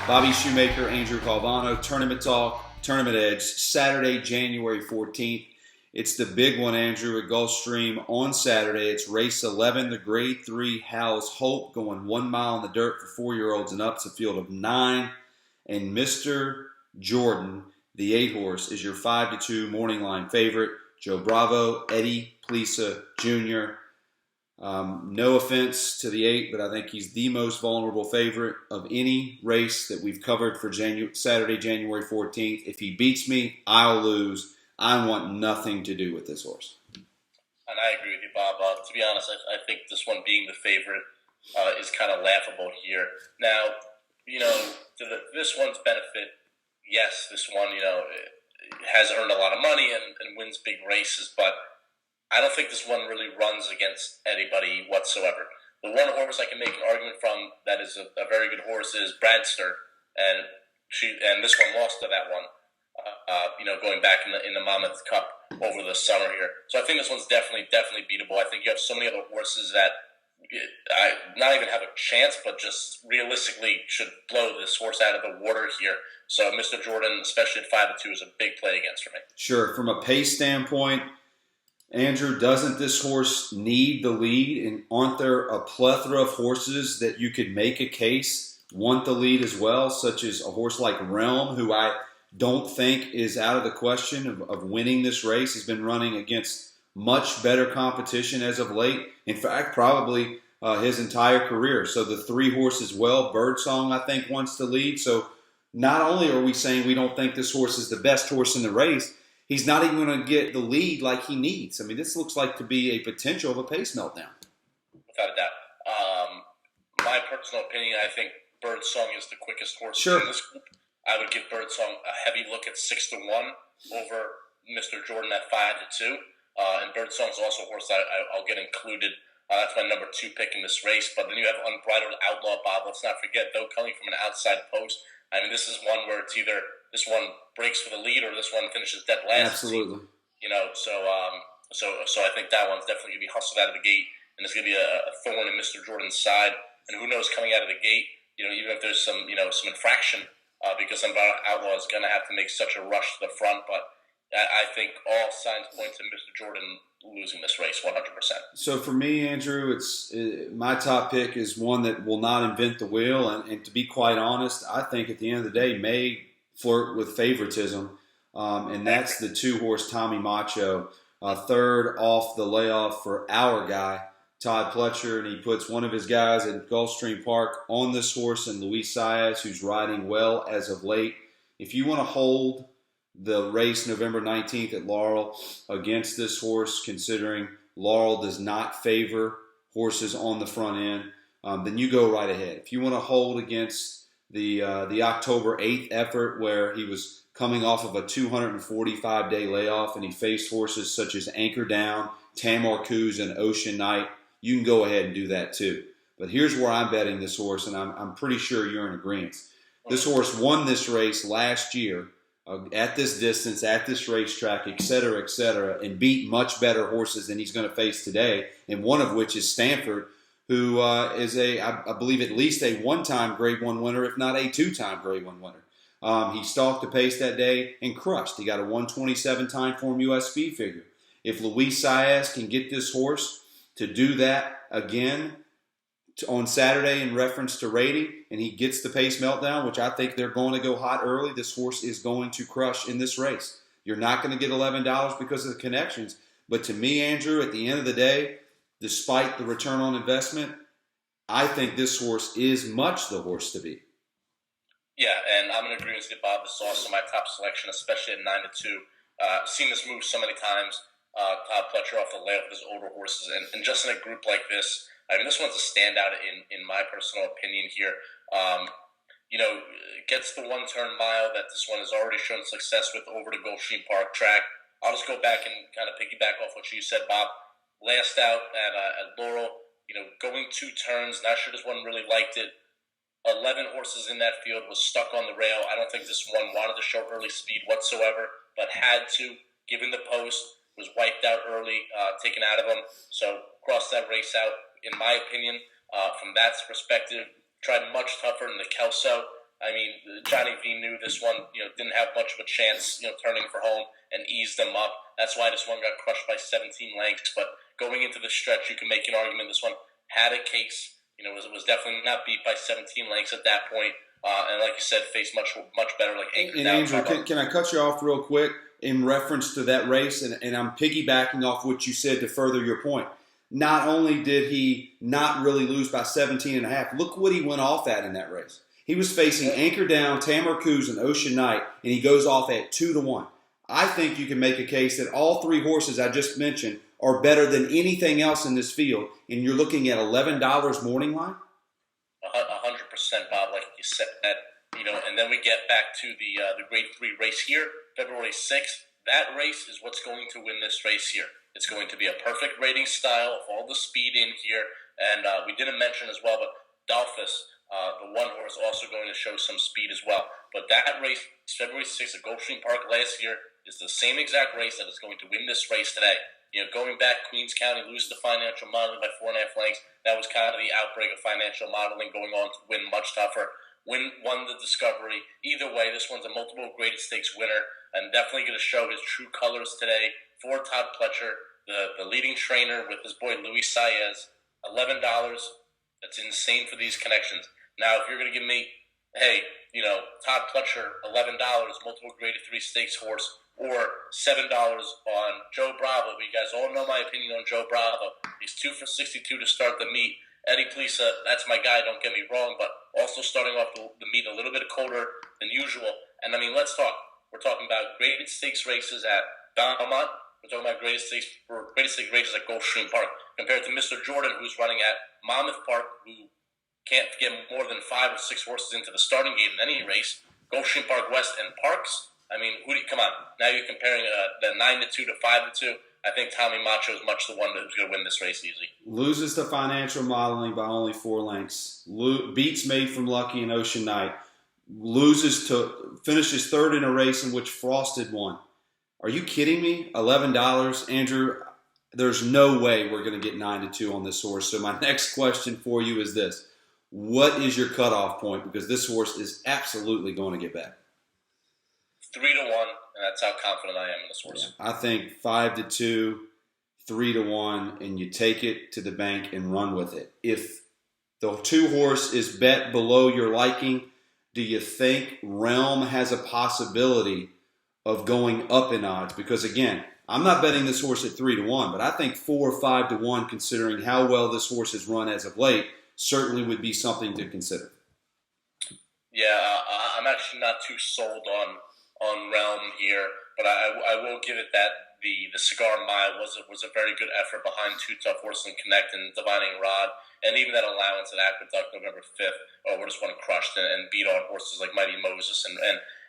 Bobby Shoemaker, Andrew Calvano, Tournament Talk, Tournament Edge, Saturday, January 14th. It's the big one, Andrew, at Gulfstream on Saturday. It's race 11, the Grade 3 Howes Hope, going 1 mile in the dirt for 4-year-olds and up. It's a field of 9. And Mr. Jordan, the 8-horse, is your 5-2 morning line favorite. Joe Bravo, Eddie Plesa Jr. No offense to the 8, but I think he's the most vulnerable favorite of any race that we've covered for Saturday, January 14th. If he beats me, I'll lose. I want nothing to do with this horse. And I agree with you, Bob. To be honest, I think this one being the favorite is kind of laughable here. Now, to this one's benefit, yes, this one, has earned a lot of money and wins big races, but I don't think this one really runs against anybody whatsoever. The one horse I can make an argument from that is a very good horse is Bradster, and this one lost to that one. Going back in the Monmouth Cup over the summer here. So I think this one's definitely beatable. I think you have so many other horses that not even have a chance, but just realistically should blow this horse out of the water here. So Mr. Jordan, especially at 5-2, is a big play against for me. Sure. From a pace standpoint, Andrew, doesn't this horse need the lead? And aren't there a plethora of horses that you could make a case want the lead as well, such as a horse like Realm, who I don't think is out of the question of winning this race. He's been running against much better competition as of late. In fact, probably his entire career. So the 3 horse as well. Birdsong, I think, wants to lead. So not only are we saying we don't think this horse is the best horse in the race, he's not even going to get the lead like he needs. I mean, this looks like to be a potential of a pace meltdown. Without a doubt. My personal opinion, I think Birdsong is the quickest horse in this group. I would give Birdsong a heavy look at 6-1 over Mr. Jordan at 5-2. And Birdsong's also a horse that I'll get included. That's my number 2 pick in this race. But then you have Unbridled Outlaw, Bob. Let's not forget, though, coming from an outside post. I mean, this is one where it's either this one breaks for the lead or this one finishes dead last. Absolutely. So I think that one's definitely going to be hustled out of the gate, and it's going to be a thorn in Mr. Jordan's side. And who knows, coming out of the gate, even if there's some infraction, because Unbridled Outlaw is going to have to make such a rush to the front. But I think all signs point to Mr. Jordan losing this race 100%. So for me, Andrew, my top pick is one that will not invent the wheel. And to be quite honest, I think at the end of the day may flirt with favoritism. And that's the 2-horse Tommy Macho, third off the layoff for our guy, Todd Pletcher, and he puts one of his guys at Gulfstream Park on this horse, and Luis Saez, who's riding well as of late. If you want to hold the race November 19th at Laurel against this horse, considering Laurel does not favor horses on the front end, then you go right ahead. If you want to hold against the October 8th effort, where he was coming off of a 245-day layoff and he faced horses such as Anchor Down, Tamar Coos, and Ocean Knight, you can go ahead and do that too. But here's where I'm betting this horse, and I'm pretty sure you're in agreement. This horse won this race last year at this distance, at this racetrack, et cetera, and beat much better horses than he's going to face today, and one of which is Stanford, who is I believe at least a 1-time Grade 1 winner, if not a 2-time Grade 1 winner. He stalked the pace that day and crushed. He got a 127 time form U.S. speed figure. If Luis Saez can get this horse to do that again on Saturday in reference to rating, and he gets the pace meltdown, which I think they're going to go hot early, this horse is going to crush in this race. You're not going to get $11 because of the connections. But to me, Andrew, at the end of the day, despite the return on investment, I think this horse is much the horse to beat. Yeah, and I'm in agreement with you, Bob. This is also my top selection, especially at 9-2. Seen this move so many times. Todd Pletcher off the layoff with his older horses, and just in a group like this, I mean, this one's a standout in my personal opinion here. Gets the 1-turn mile that this one has already shown success with over to Gulfstream Park track. I'll just go back and kind of piggyback off what you said, Bob. Last out at Laurel, going 2 turns, not sure this one really liked it. 11 horses in that field, was stuck on the rail. I don't think this one wanted to show early speed whatsoever, but had to, given the post, was wiped out early, taken out of him. So crossed that race out, in my opinion, from that perspective. Tried much tougher in the Kelso. I mean, Johnny V knew this one, didn't have much of a chance, turning for home and eased them up. That's why this one got crushed by 17 lengths. But going into the stretch, you can make an argument this one had a case. Was definitely not beat by 17 lengths at that point. And like you said, faced much better, like anchored and down. Andrew, can I cut you off real quick in reference to that race? And I'm piggybacking off what you said to further your point. Not only did he not really lose by 17 and a half, look what he went off at in that race. He was facing Anchor Down, Tamara Coos, and Ocean Knight, and he goes off at 2-1. I think you can make a case that all three horses I just mentioned are better than anything else in this field, and you're looking at $11 morning line? 100%, Bob, like you said. And then we get back to the Grade 3 race here, February 6th. That race is what's going to win this race here. It's going to be a perfect rating style of all the speed in here. And we didn't mention as well, but Dolphus, the one horse, also going to show some speed as well. But that race, February 6th at Gulfstream Park last year, is the same exact race that is going to win this race today. Going back, Queens County loses the financial modeling by 4.5 lengths. That was kind of the outbreak of financial modeling, going on to win much tougher. Won the Discovery. Either way, this one's a multiple graded stakes winner, and definitely going to show his true colors today for Todd Pletcher, the leading trainer with his boy Luis Saez. $11. That's insane for these connections. Now, if you're going to give me, hey, Todd Pletcher, $11, multiple graded 3 stakes horse, or $7 on Joe Bravo. You guys all know my opinion on Joe Bravo. He's 2 for 62 to start the meet. Eddie Plisa, that's my guy, don't get me wrong, but also starting off the meet a little bit colder than usual. And, I mean, let's talk. We're talking about graded stakes races at Belmont. We're talking about graded stakes races at Gulfstream Park, compared to Mr. Jordan, who's running at Monmouth Park, who can't get more than 5 or 6 horses into the starting gate in any race. Gulfstream Park West and Parks. I mean, come on. Now you're comparing the 9-2 to 5-2. I think Tommy Macho is much the one who's going to win this race easy. Loses to financial modeling by only 4 lengths. Beats Made from Lucky and Ocean Knight. Finishes third in a race in which Frosted won. Are you kidding me? $11, Andrew. There's no way we're going to get 9-2 on this horse. So my next question for you is this: what is your cutoff point? Because this horse is absolutely going to get back. 3-1, and that's how confident I am in this horse. Yeah, I think 5-2, 3-1, and you take it to the bank and run with it. If the 2 horse is bet below your liking, do you think Realm has a possibility of going up in odds? Because again, I'm not betting this horse at 3-1, but I think 4 or 5-1, considering how well this horse has run as of late, certainly would be something to consider. Yeah, I'm actually not too sold on Realm here, but I will give it that the Cigar Mile was a very good effort behind 2 tough horses in Connect and Divining Rod, and even that allowance at Aqueduct November 5th, we're just one crushed and beat on horses like Mighty Moses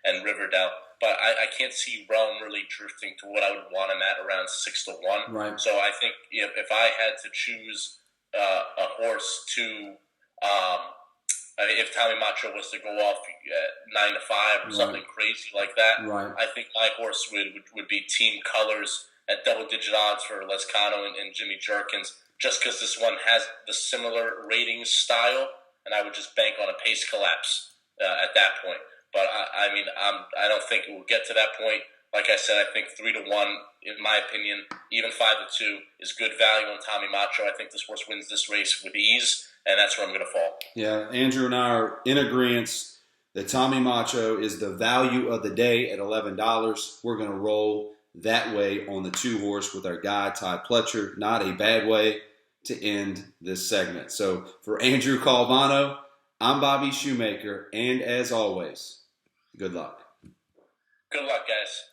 and Riverdale. But I can't see Realm really drifting to what I would want him at, around 6-1. Right. So I think if I had to choose a horse to if Tommy Macho was to go off 9-5 or something crazy like that, I think my horse would be Team Colors at double-digit odds for Lescano and Jimmy Jerkins, just because this one has the similar rating style, and I would just bank on a pace collapse at that point. But I don't think it will get to that point. Like I said, I think 3-1, in my opinion, even 5-2 is good value on Tommy Macho. I think this horse wins this race with ease, and that's where I'm going to fall. Yeah, Andrew and I are in agreement that Tommy Macho is the value of the day at $11. We're going to roll that way on the 2 horse with our guy, Todd Pletcher. Not a bad way to end this segment. So for Andrew Calvano, I'm Bobby Shoemaker, and as always, good luck. Good luck, guys.